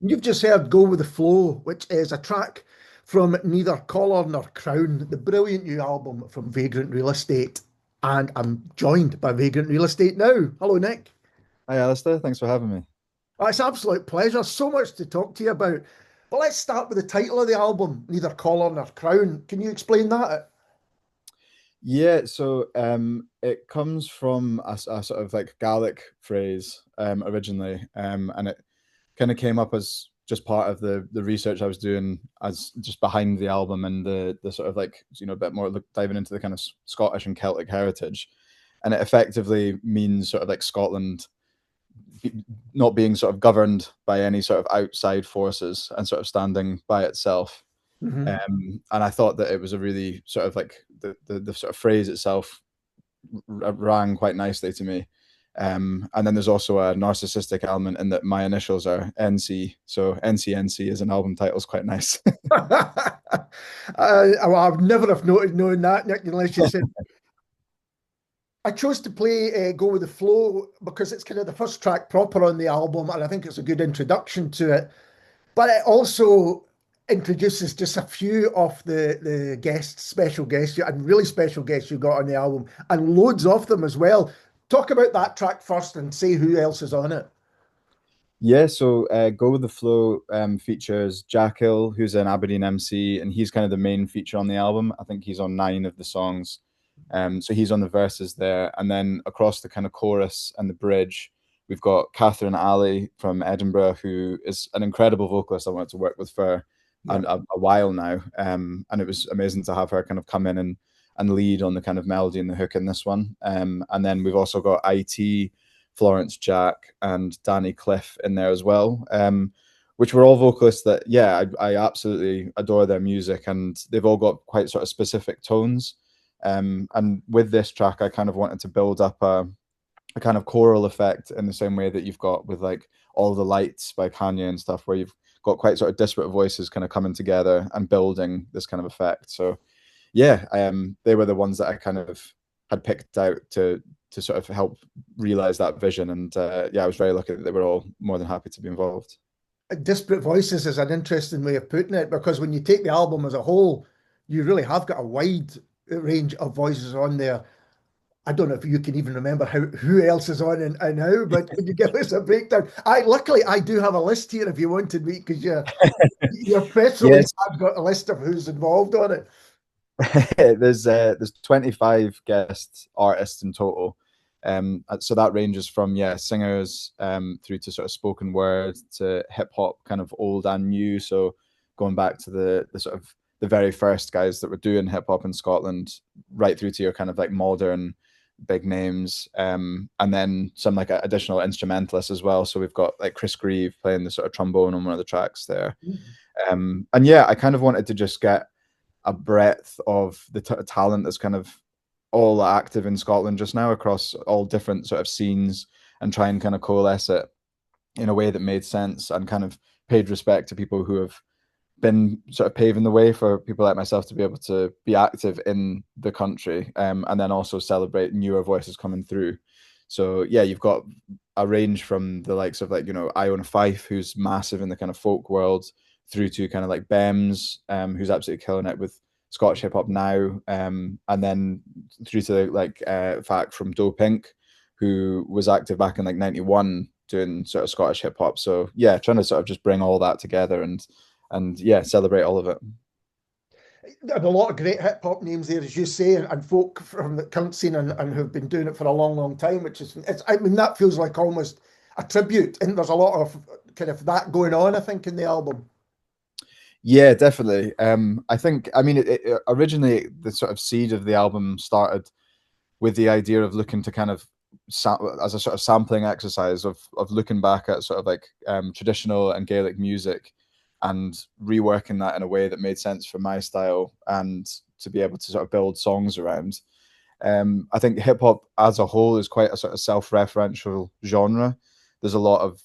You've just heard Go With The Flow, which is a track from neither Collar nor Crown, the brilliant new album from Vagrant Real Estate. And I'm joined by Vagrant Real Estate now. Hello, Nick. Hi, Alistair. Thanks for having me. It's an absolute pleasure. So much to talk to you about. But let's start with the title of the album, Neither Collar nor Crown. Can you explain that? It comes from a sort of like Gaelic phrase originally, and it kind of came up as just part of the research I was doing as just behind the album and the sort of like a bit more diving into the kind of Scottish and Celtic heritage, and it effectively means sort of like Scotland not being sort of governed by any sort of outside forces and sort of standing by itself. Hmm. And I thought that it was a really sort of like the sort of phrase itself rang quite nicely to me. And then there's also a narcissistic element in that my initials are NC, so NCNC as an album title is quite nice. Well, I've never have noted knowing that, Nick, unless you said I chose to play Go With The Flow because it's kind of the first track proper on the album, and I think it's a good introduction to it. But it also introduces just a few of the guests, special guests, and really special guests you got on the album, and loads of them as well. Talk about that track first and say who else is on it. Go With The Flow features Jackal, who's an Aberdeen MC, and he's kind of the main feature on the album. I think he's on 9 of the songs. So he's on the verses there. And then across the kind of chorus and the bridge, we've got Catherine Alley from Edinburgh, who is an incredible vocalist I wanted to work with for Yeah. a while now. And it was amazing to have her kind of come in and lead on the kind of melody and the hook in this one. And then we've also got IT, Florence Jack, and Danny Cliff in there as well. Which were all vocalists that, yeah, I absolutely adore their music, and they've all got quite sort of specific tones. And with this track, I kind of wanted to build up a kind of choral effect in the same way that you've got with like All the Lights by Kanye and stuff, where you've got quite sort of disparate voices kind of coming together and building this kind of effect. So yeah, they were the ones that I kind of had picked out to sort of help realize that vision. And yeah, I was very lucky that they were all more than happy to be involved. Disparate Voices is an interesting way of putting it because when you take the album as a whole, you really have got a wide range of voices on there. I don't know if you can even remember who else is on and how, but can you give us a breakdown? I luckily I do have a list here if you wanted me because your press release Yes, has got a list of who's involved on it. there's 25 guest artists in total. So that ranges from singers through to sort of spoken word to hip hop, kind of old and new. So going back to the sort of the very first guys that were doing hip hop in Scotland, right through to your kind of like modern big names, and then some like additional instrumentalists as well. So we've got like Chris Grieve playing the sort of trombone on one of the tracks there. And yeah, I kind of wanted to just get a breadth of the talent that's kind of all active in Scotland just now across all different sort of scenes, and try and kind of coalesce it in a way that made sense and kind of paid respect to people who have been sort of paving the way for people like myself to be able to be active in the country, and then also celebrate newer voices coming through. So yeah, you've got a range from the likes of like Iona Fife, who's massive in the kind of folk world, through to kind of like Bems, who's absolutely killing it with Scottish hip hop now, and then through to like Fact from Doe Pink, who was active back in like '91 doing sort of Scottish hip hop. So yeah, trying to sort of just bring all that together and yeah, celebrate all of it. And a lot of great hip hop names there, as you say, and folk from the current scene and who've been doing it for a long, long time, which is, I mean, that feels like almost a tribute. And there's a lot of kind of that going on, I think, in the album. Yeah, definitely. I think, I mean, originally the sort of seed of the album started with the idea of looking to kind of as a sort of sampling exercise of looking back at sort of like traditional and Gaelic music and reworking that in a way that made sense for my style and to be able to sort of build songs around. I think hip hop as a whole is quite a sort of self-referential genre. There's a lot of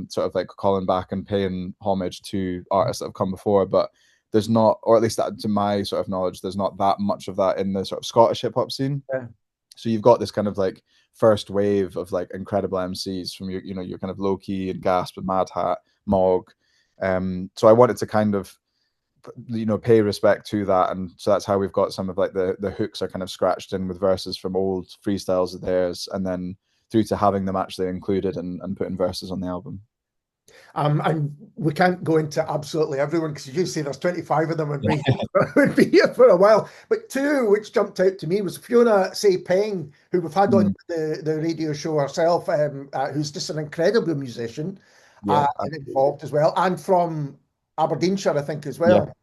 sort of like calling back and paying homage to artists that have come before, but there's not, or at least that, to my sort of knowledge, there's not that much of that in the sort of Scottish hip hop scene. Yeah. So you've got this kind of like first wave of like incredible MCs from your kind of Low Key and Gasp and Mad Hat, Mog, So I wanted to kind of, pay respect to that, and so that's how we've got some of like the hooks are kind of scratched in with verses from old freestyles of theirs, and then through to having them actually included and putting verses on the album. And we can't go into absolutely everyone because you say there's 25 of them and we would be here for a while. But two which jumped out to me was Fiona Say Peng, who we've had on the radio show herself, who's just an incredible musician and involved as well, and from Aberdeenshire, I think, as well.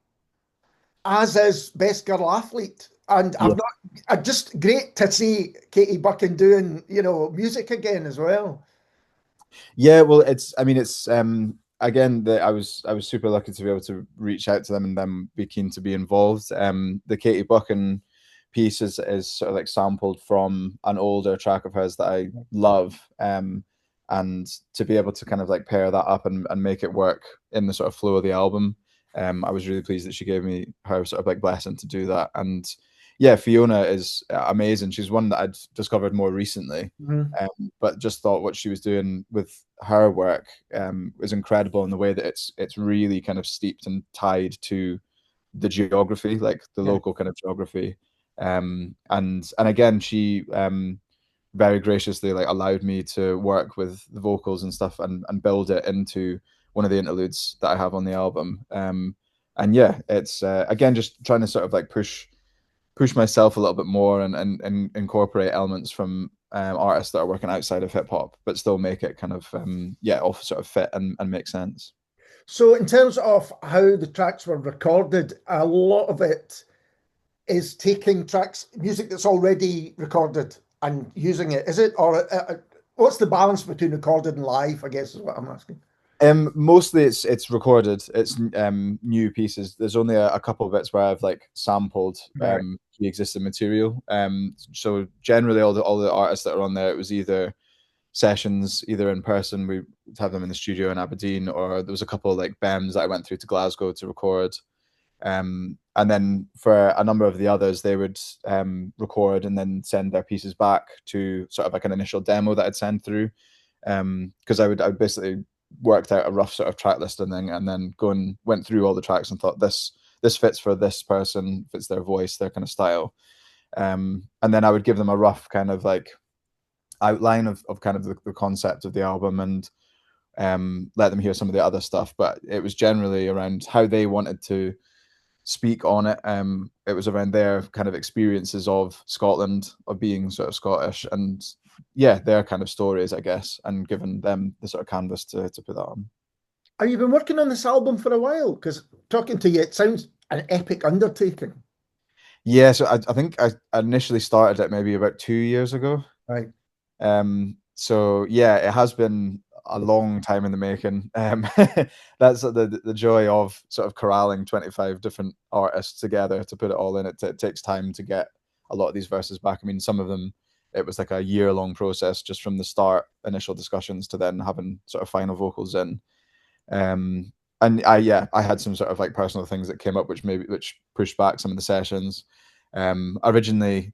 As is Best Girl Athlete. And just great to see Katie Buchan doing, music again as well. Yeah, well, it's again, I was super lucky to be able to reach out to them and then be keen to be involved. The Katie Buchan piece is sort of like sampled from an older track of hers that I love. And to be able to kind of like pair that up and make it work in the sort of flow of the album, I was really pleased that she gave me her sort of like blessing to do that. And yeah, Fiona is amazing. She's one that I'd discovered more recently, but just thought what she was doing with her work was incredible in the way that it's really kind of steeped and tied to the geography, like the local kind of geography. And again, she very graciously like allowed me to work with the vocals and stuff and build it into one of the interludes that I have on the album. And yeah, it's again just trying to sort of like push myself a little bit more and incorporate elements from artists that are working outside of hip hop, but still make it kind of all sort of fit and make sense. So in terms of how the tracks were recorded, a lot of it is taking music that's already recorded and using it. Is it, or what's the balance between recorded and live, I guess is what I'm asking. Mostly it's recorded. It's new pieces. There's only a couple of bits where I've like sampled the existing material. So generally all the artists that are on there, it was either sessions, either in person, we have them in the studio in Aberdeen, or there was a couple of like BEMs that I went through to Glasgow to record. And then for a number of the others, they would record and then send their pieces back to sort of like an initial demo that I'd send through. Because I would basically worked out a rough sort of track list and then went through all the tracks and thought this fits for this person, fits their voice, their kind of style. And then I would give them a rough kind of like outline of kind of the concept of the album and let them hear some of the other stuff. But it was generally around how they wanted to speak on it. It was around their kind of experiences of Scotland, of being sort of Scottish, and their kind of stories, I guess, and given them the sort of canvas to put that on. Have you been working on this album for a while? Because talking to you, it sounds an epic undertaking. Yeah, so I think I initially started it maybe about 2 years ago. Right. So yeah, it has been a long time in the making. That's the joy of sort of corralling 25 different artists together to put it all in. It takes time to get a lot of these verses back. I mean, some of them, it was like a year-long process just from the start, initial discussions, to then having sort of final vocals in. And I had some sort of like personal things that came up which pushed back some of the sessions. Originally,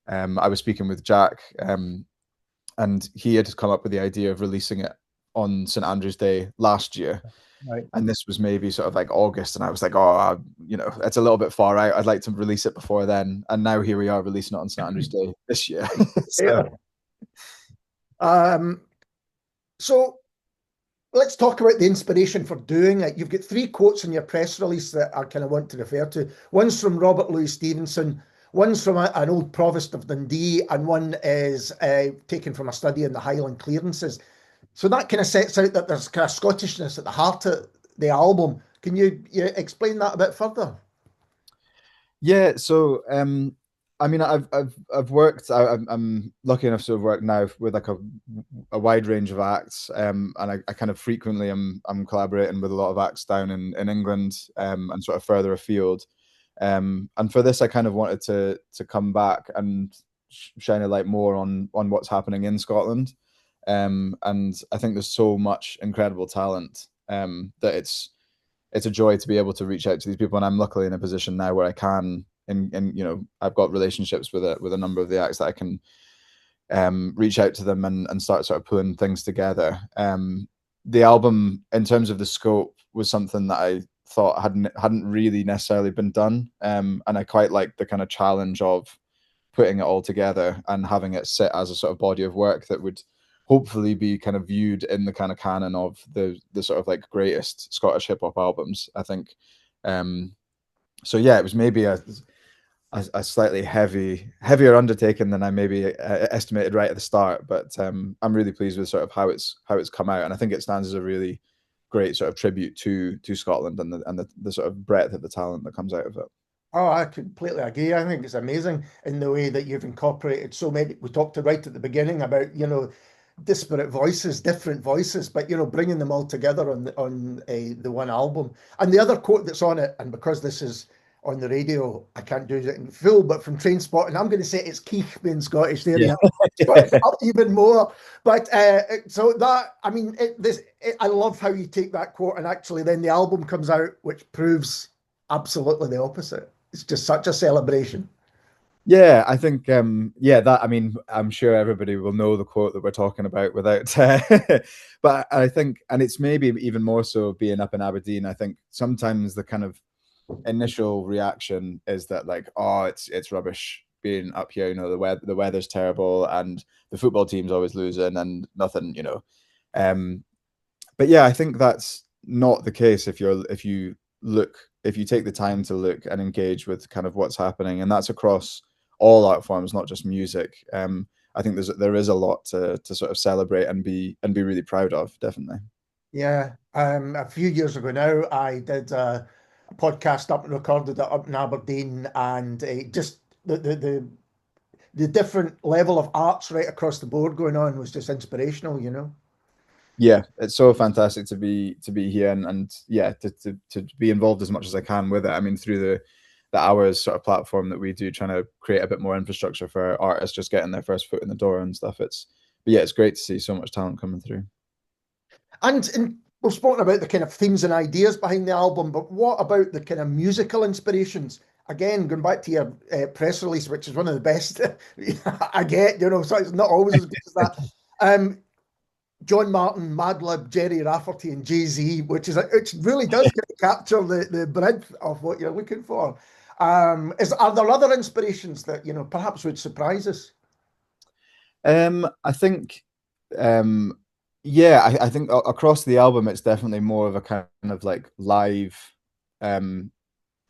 I was speaking with Jack, and he had come up with the idea of releasing it on St. Andrew's Day last year. Right. And this was maybe sort of like August, and I was like, it's a little bit far out. I'd like to release it before then. And now here we are releasing it on St. Andrew's Day this year. So let's talk about the inspiration for doing it. You've got 3 quotes in your press release that I kind of want to refer to. One's from Robert Louis Stevenson, one's from an old provost of Dundee, and one is taken from a study in the Highland clearances. So that kind of sets out that there's kind of Scottishness at the heart of the album. Can you explain that a bit further? Yeah, so I mean, I've worked. I'm lucky enough to have worked now with like a wide range of acts, and I kind of frequently I'm collaborating with a lot of acts down in England, and sort of further afield. And for this, I kind of wanted to come back and shine a light more on what's happening in Scotland. And I think there's so much incredible talent that it's a joy to be able to reach out to these people. And I'm luckily in a position now where I can, and I've got relationships with a number of the acts that I can reach out to them and start sort of pulling things together. the album, in terms of the scope, was something that I thought hadn't really necessarily been done. And I quite like the kind of challenge of putting it all together and having it sit as a sort of body of work that would hopefully be kind of viewed in the kind of canon of the sort of like greatest Scottish hip hop albums, I think. So yeah, it was maybe a slightly heavier undertaking than I maybe estimated right at the start, but I'm really pleased with sort of how it's come out, and I think it stands as a really great sort of tribute to Scotland and the sort of breadth of the talent that comes out of it. Oh, I completely agree. I think it's amazing in the way that you've incorporated so many. We talked right at the beginning about, disparate voices, different voices, but bringing them all together on the one album. And the other quote that's on it, and because this is on the radio, I can't do it in full, but from Trainspotting, I'm going to say it's Keith being Scottish. There Yeah. you have up even more. But so that, I mean, I love how you take that quote and actually then the album comes out, which proves absolutely the opposite. It's just such a celebration. Yeah, I think that, I mean, I'm sure everybody will know the quote that we're talking about without but I think, and it's maybe even more so being up in Aberdeen, I think sometimes the kind of initial reaction is that like, oh, it's rubbish being up here, the weather's terrible and the football team's always losing and nothing, but yeah, I think that's not the case if you take the time to look and engage with kind of what's happening, and that's across all art forms, not just music. I think there is a lot to sort of celebrate and be really proud of, definitely. Yeah. A few years ago now, I did a podcast up and recorded it up in Aberdeen, and just the different level of arts right across the board going on was just inspirational. Yeah, it's so fantastic to be here and yeah, to be involved as much as I can with it. I mean, through the hours sort of platform that we do, trying to create a bit more infrastructure for artists just getting their first foot in the door and stuff. But yeah, it's great to see so much talent coming through. And we've spoken about the kind of themes and ideas behind the album, but what about the kind of musical inspirations? Again, going back to your press release, which is one of the best I get, so it's not always as good as that. John Martin, Madlib, Jerry Rafferty, and Jay-Z, which really does kind of capture the breadth of what you're looking for. Are there other inspirations that perhaps would surprise us? I think, yeah, I think across the album, it's definitely more of a kind of like live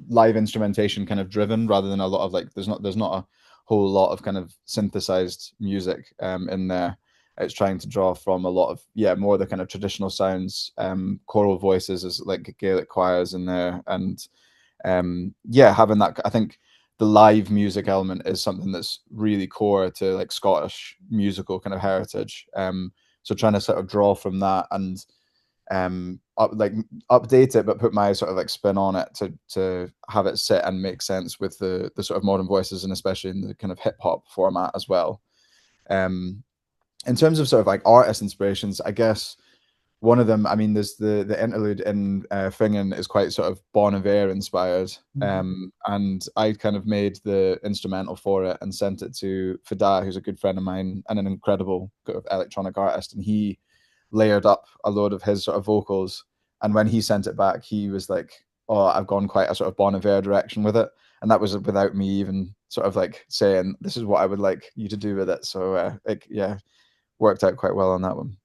instrumentation kind of driven, rather than a lot of like, there's not a whole lot of kind of synthesized music in there. It's trying to draw from a lot of more of the kind of traditional sounds, choral voices as like Gaelic choirs in there, and having that. I think the live music element is something that's really core to like Scottish musical kind of heritage. So trying to sort of draw from that and update it, but put my sort of like spin on it to have it sit and make sense with the sort of modern voices, and especially in the kind of hip hop format as well. In terms of sort of like artist inspirations, I guess one of them, I mean, there's the interlude in Fingin is quite sort of Bon Iver inspired. And I kind of made the instrumental for it and sent it to Fida, who's a good friend of mine and an incredible sort of electronic artist. And he layered up a load of his sort of vocals. And when he sent it back, he was like, oh, I've gone quite a sort of Bon Iver direction with it. And that was without me even sort of like saying, this is what I would like you to do with it. So worked out quite well on that one.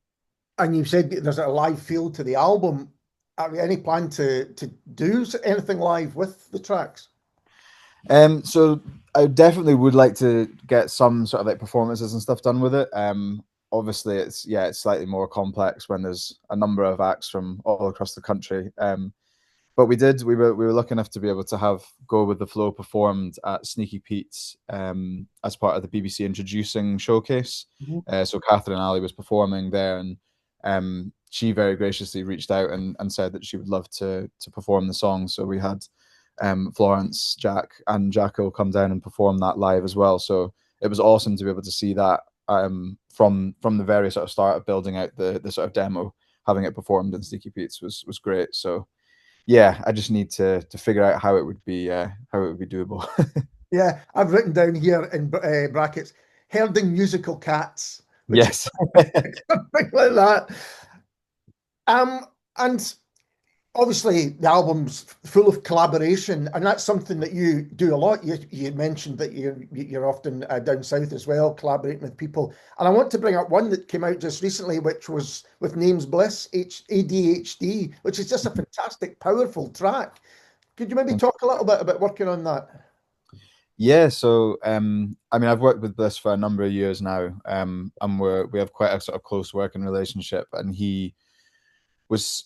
And you said there's a live feel to the album. Are there any plan to do anything live with the tracks? So I definitely would like to get some sort of like performances and stuff done with it. Obviously it's slightly more complex when there's a number of acts from all across the country. But we were lucky enough to be able to have Go With The Flow performed at Sneaky Pete's as part of the BBC Introducing Showcase. So Catherine Alley was performing there, and she very graciously reached out and said that she would love to perform the song. So we had Florence, Jack, and Jacko come down and perform that live as well. So it was awesome to be able to see that from the very sort of start of building out the sort of demo, having it performed in Sneaky Pete's was great. So yeah, I just need to figure out how it would be doable. Yeah, I've written down here in brackets, herding musical cats, which Yes. something like that. And obviously the album's full of collaboration, and that's something that you do a lot. You mentioned that you're often down south as well, collaborating with people. And I want to bring up one that came out just recently, which was with Names Bliss, ADHD, which is just a fantastic, powerful track. Could you maybe talk a little bit about working on that? Yeah, so I mean, I've worked with Bliss for a number of years now, and we have quite a sort of close working relationship, and he was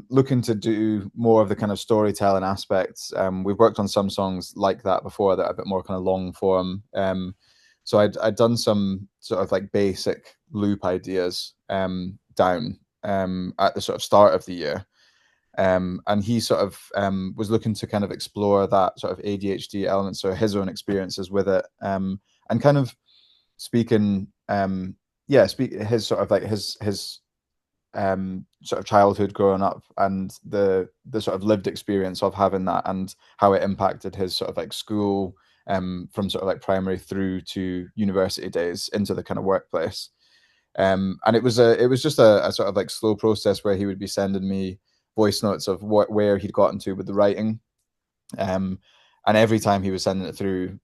looking to do more of the kind of storytelling aspects. We've worked on some songs like that before that are a bit more kind of long form. So I'd done some sort of like basic loop ideas down at the sort of start of the year. And he sort of was looking to kind of explore that sort of ADHD element, so his own experiences with it, and kind of speaking, speak his sort of like his sort of childhood growing up and the sort of lived experience of having that and how it impacted his sort of like school from sort of like primary through to university days into the kind of workplace. And it was just a sort of like slow process where he would be sending me voice notes of where he'd gotten to with the writing. And every time he was sending it through,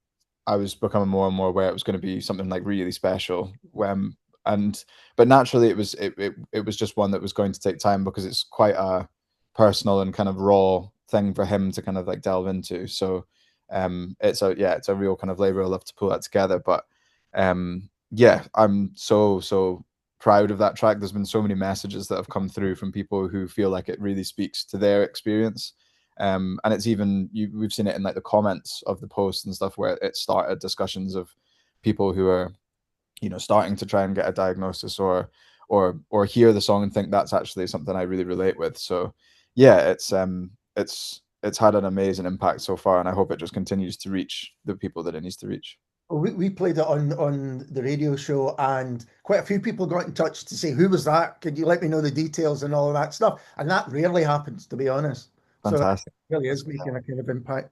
I was becoming more and more aware it was going to be something like really special. But naturally it was just one that was going to take time because it's quite a personal and kind of raw thing for him to kind of like delve into. So it's a real kind of labor of love to pull that together. But I'm so proud of that track. There's been so many messages that have come through from people who feel like it really speaks to their experience. And it's even we've seen it in like the comments of the post and stuff where it started discussions of people who are, you know, starting to try and get a diagnosis or hear the song and think that's actually something I really relate with. So yeah, it's had an amazing impact so far, and I hope it just continues to reach the people that it needs to reach. Well, we played it on the radio show, and quite a few people got in touch to say, "Who was that? Could you let me know the details and all of that stuff?" And that rarely happens, to be honest. So it Fantastic. really is making a kind of impact.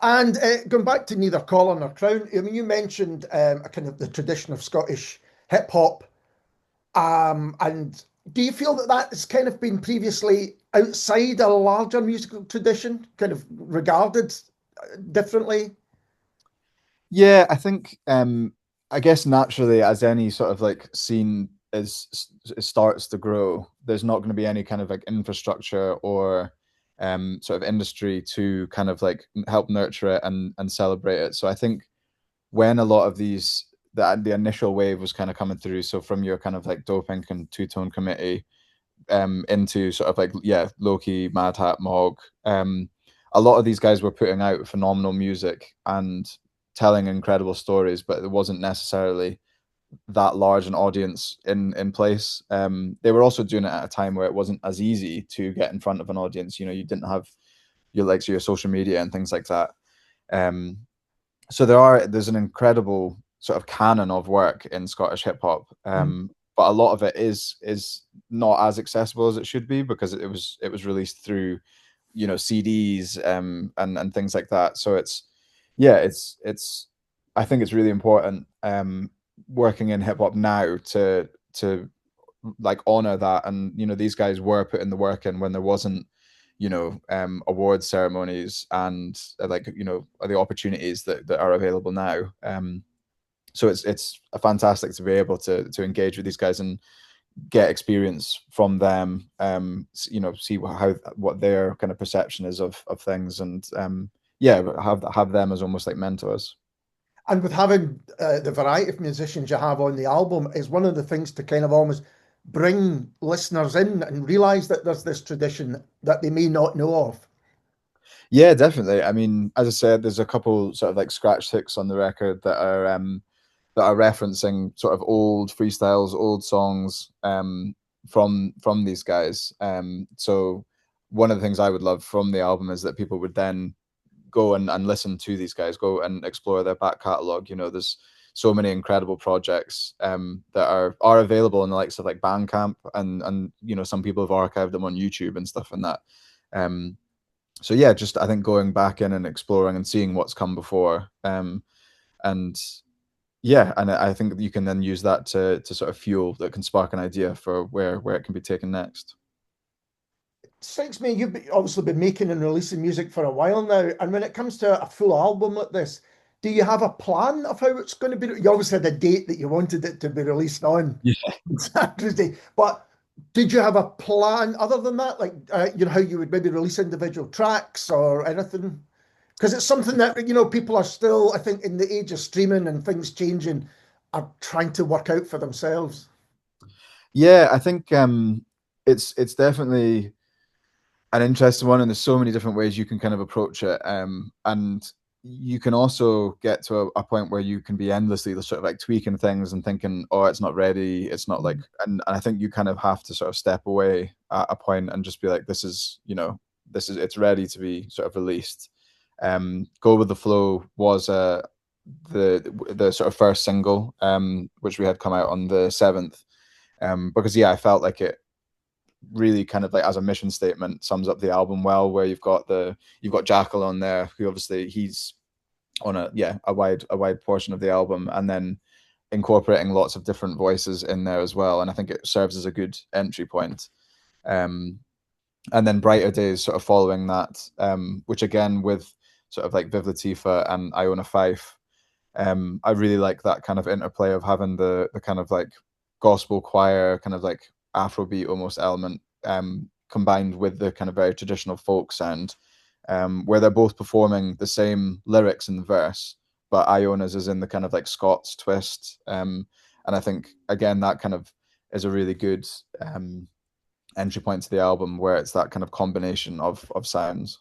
And going back to Neither Collar nor Crown, I mean, you mentioned a kind of the tradition of Scottish hip hop. And do you feel that that has kind of been previously outside a larger musical tradition, kind of regarded differently? Yeah, I think I guess naturally as any sort of like scene it starts to grow, there's not going to be any kind of like infrastructure or sort of industry to kind of like help nurture it and celebrate it. So I think when a lot of these the initial wave was kind of coming through, so from your kind of like Dope Inc. and Two Tone Committee into sort of like Loki, Mad Hat, Mog, a lot of these guys were putting out phenomenal music and telling incredible stories, but it wasn't necessarily that large an audience in place. They were also doing it at a time where it wasn't as easy to get in front of an audience. You know, you didn't have your social media and things like that. So there's an incredible sort of canon of work in Scottish hip hop, but a lot of it is not as accessible as it should be because it was released through, you know, CDs and things like that. So it's I think it's really important working in hip hop now to like honor that. And you know, these guys were putting the work in when there wasn't, you know, award ceremonies and like, you know, the opportunities that are available now. So it's fantastic to be able to engage with these guys and get experience from them. You know, see what their kind of perception is of things, and have them as almost like mentors. And with having the variety of musicians you have on the album is one of the things to kind of almost bring listeners in and realize that there's this tradition that they may not know of. Yeah, definitely. I mean, as I said, there's a couple sort of like scratch hits on the record that are referencing sort of old freestyles, old songs from these guys. So one of the things I would love from the album is that people would then go and listen to these guys, go and explore their back catalog. You know, there's so many incredible projects that are available in the likes of like Bandcamp, and you know, some people have archived them on YouTube and stuff and that. So yeah, just I think going back in and exploring and seeing what's come before, and yeah, and I think you can then use that to sort of fuel that can spark an idea for where it can be taken next. strikes me obviously been making and releasing music for a while now, and when it comes to a full album like this, do you have a plan of how it's going to be? You obviously had a date that you wanted it to be released on Yeah. Saturday, but did you have a plan other than that, like how you would maybe release individual tracks or anything? Because it's something that people are still, I think, in the age of streaming and things changing, are trying to work out for themselves. Yeah, I think it's definitely an interesting one, and there's so many different ways you can kind of approach it. And you can also get to a point where you can be endlessly sort of like tweaking things and thinking, oh, it's not ready, it's not like, and I think you kind of have to sort of step away at a point and just be like, this is, it's ready to be sort of released. Go with the Flow was the sort of first single, which we had come out on the 7th. Because I felt like it really kind of like as a mission statement sums up the album well, where you've got Jackal on there, who obviously he's on a wide portion of the album, and then incorporating lots of different voices in there as well, and I think it serves as a good entry point. And then Brighter Days sort of following that, which again with sort of like Viv Latifah and Iona Fife. I really like that kind of interplay of having the kind of like gospel choir, kind of like Afrobeat almost element, combined with the kind of very traditional folk sound, where they're both performing the same lyrics in the verse, but Iona's is in the kind of like Scots twist. And I think again that kind of is a really good entry point to the album, where it's that kind of combination of sounds.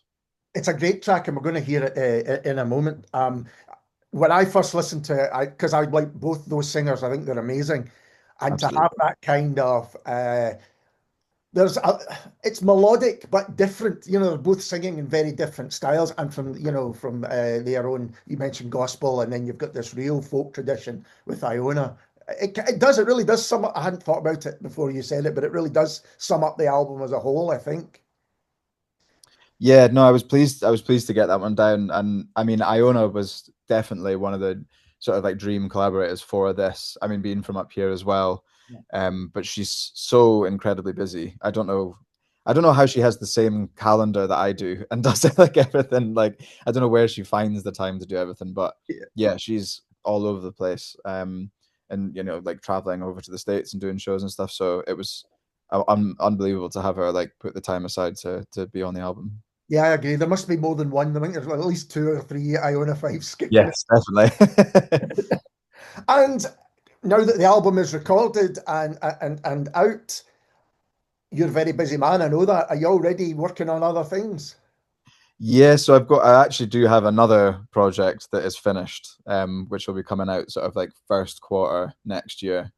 It's a great track, and we're going to hear it in a moment. When I first listened to it, because I like both those singers, I think they're amazing, and to Absolutely. have that kind of it's melodic but different. They're both singing in very different styles, and from their own. You mentioned gospel, and then you've got this real folk tradition with Iona. It really does sum up. I hadn't thought about it before you said it, but it really does sum up the album as a whole, I think. Yeah, no, I was pleased. I was pleased to get that one down, and I mean, Iona was definitely one of the sort of like dream collaborators for this. I mean, being from up here as well, Yeah. but she's so incredibly busy. I don't know how she has the same calendar that I do and does like everything. Like, I don't know where she finds the time to do everything, but yeah, she's all over the place. And like traveling over to the States and doing shows and stuff. So it was unbelievable to have her like put the time aside to be on the album. Yeah, I agree. There must be more than one. I think there's at least two or three Iona Five skipping it. Yes, definitely. And now that the album is recorded and out, you're a very busy man. I know that. Are you already working on other things? Yeah, so I actually do have another project that is finished, which will be coming out sort of like first quarter next year.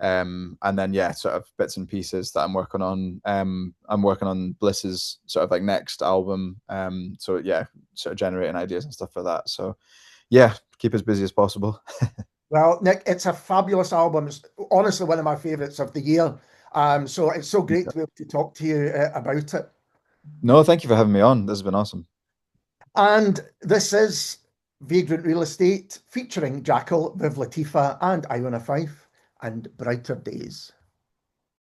And then sort of bits and pieces that I'm working on. I'm working on Bliss's sort of like next album. So yeah, sort of generating ideas and stuff for that. So yeah, keep as busy as possible. Well, Nick, it's a fabulous album. It's honestly one of my favorites of the year. So it's so great to be able to talk to you about it. No, thank you for having me on. This has been awesome. And this is Vagrant Real Estate featuring Jackal, Viv Latifah, and Iona Fife, and Brighter Days.